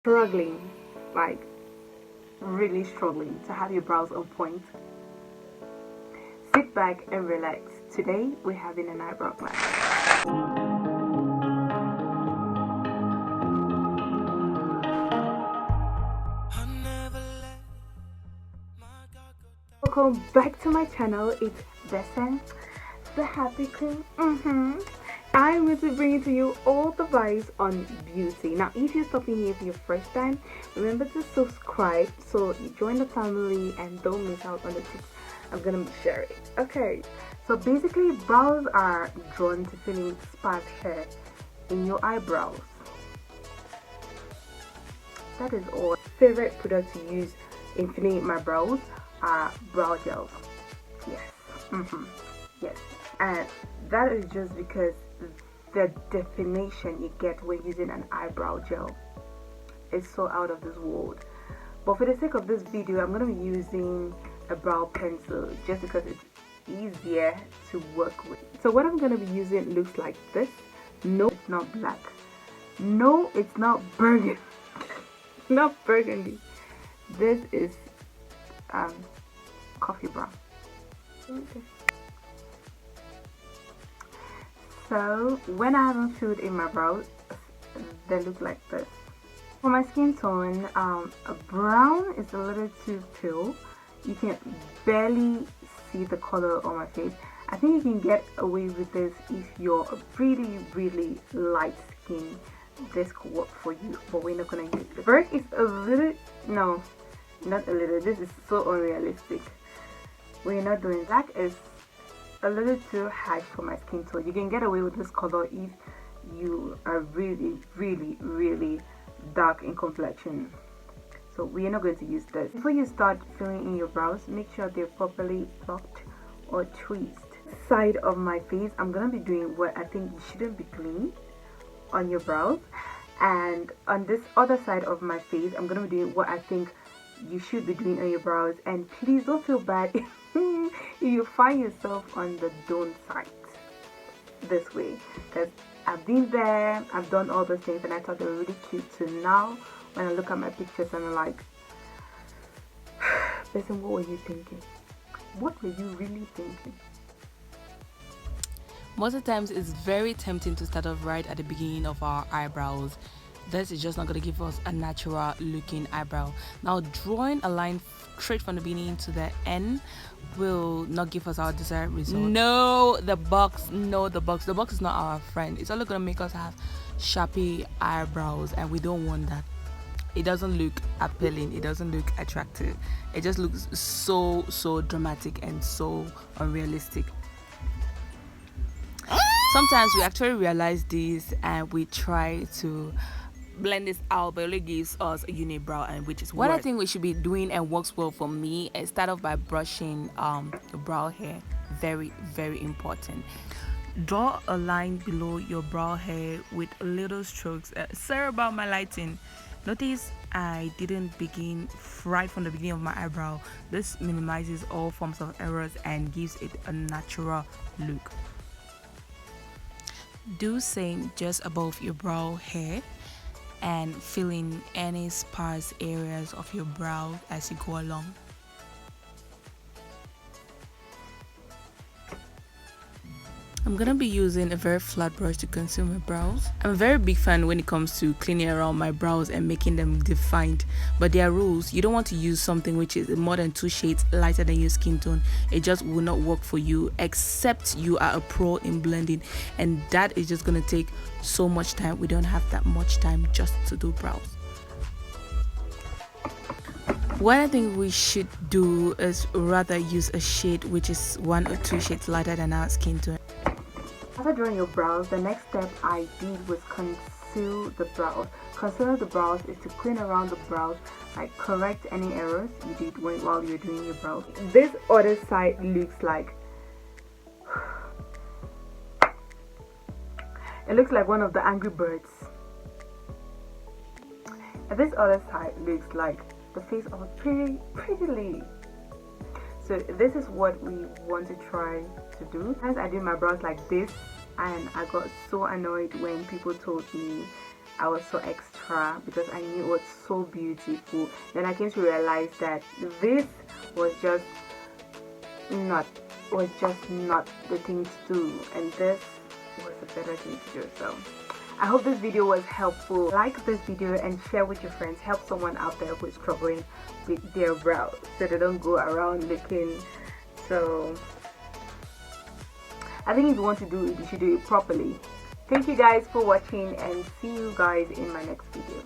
Struggling, like really struggling to have your brows on point, sit back and relax. Today we're having an eyebrow class. Welcome back to my channel. It's Bessan, the Happy Queen. I'm going to bring to you all the vibes on beauty. Now, if you're stopping here for your first time, remember to subscribe so you join the family and don't miss out on the tips I'm gonna be sharing. Okay, so basically, brows are drawn to filling sparse hair in your eyebrows. That is all. Favorite product to use in filling my brows are brow gels. Yes, and that is just because the definition you get when using an eyebrow gel is so out of this world. But for the sake of this video, I'm going to be using a brow pencil just because it's easier to work with. So what I'm going to be using looks like this. No, it's not black. No, it's not burgundy. Not burgundy. This is coffee brown. Okay. So when I haven't filled in my brows, they look like this. For my skin tone, a brown is a little too pale. You can barely see the color on my face. I think you can get away with this if you're really light skin. This could work for you, but we're not gonna use it. Black is a little, no, not a little. This is so unrealistic. We're not doing black. Is a little too hard for my skin tone. You can get away with this color if you are really dark in complexion. So we are not going to use this. Before you start filling in your brows, make sure they're properly plucked or tweezed. Side of my face, I'm gonna be doing what I think shouldn't be doing on your brows, and on this other side of my face, I'm gonna be doing what I think you should be doing on your brows. And please don't feel bad if you find yourself on the don't side this way, because I've been there, I've done all those things, and I thought they were really cute. So now when I look at my pictures, I'm like, listen, what were you thinking? What were you really thinking? Most of the times it's very tempting to start off right at the beginning of our eyebrows. This is just not going to give us a natural looking eyebrow. Now drawing a line straight from the beginning to the end will not give us our desired result. No, the box is not our friend. It's only going to make us have sharpy eyebrows, and we don't want that. It doesn't look appealing, it doesn't look attractive. It just looks so dramatic and so unrealistic. Sometimes we actually realize this and we try to blend this out, but it only gives us a unibrow, and which is what I think we should be doing and works well for me is start off by brushing the brow hair. Very important. Draw a line below your brow hair with little strokes. Sorry about my lighting. Notice I didn't begin right from the beginning of my eyebrow. This minimizes all forms of errors and gives it a natural look. Do same just above your brow hair and fill in any sparse areas of your brow as you go along. I'm gonna be using a very flat brush to conceal my brows. I'm a very big fan when it comes to cleaning around my brows and making them defined, but there are rules. You don't want to use something which is more than 2 shades lighter than your skin tone. It just will not work for you, except you are a pro in blending, and that is just gonna take so much time. We don't have that much time just to do brows. What I think we should do is rather use a shade which is 1 or 2 shades lighter than our skin tone. After drawing your brows, the next step I did was conceal the brows. Concealing the brows is to clean around the brows, like correct any errors you did while you're doing your brows. This other side looks like it looks like one of the Angry Birds. And this other side looks like the face of a pretty lady. So this is what we want to try to do. As I did my brows like this, and I got so annoyed when people told me I was so extra. mascara because I knew it was so beautiful. Then I came to realize that this was just not the thing to do, and this was the better thing to do. So I hope this video was helpful. Like this video and share with your friends. Help someone out there who is struggling with their brows so they don't go around looking. So I think if you want to do it, you should do it properly. Thank you guys for watching, and see you guys in my next video.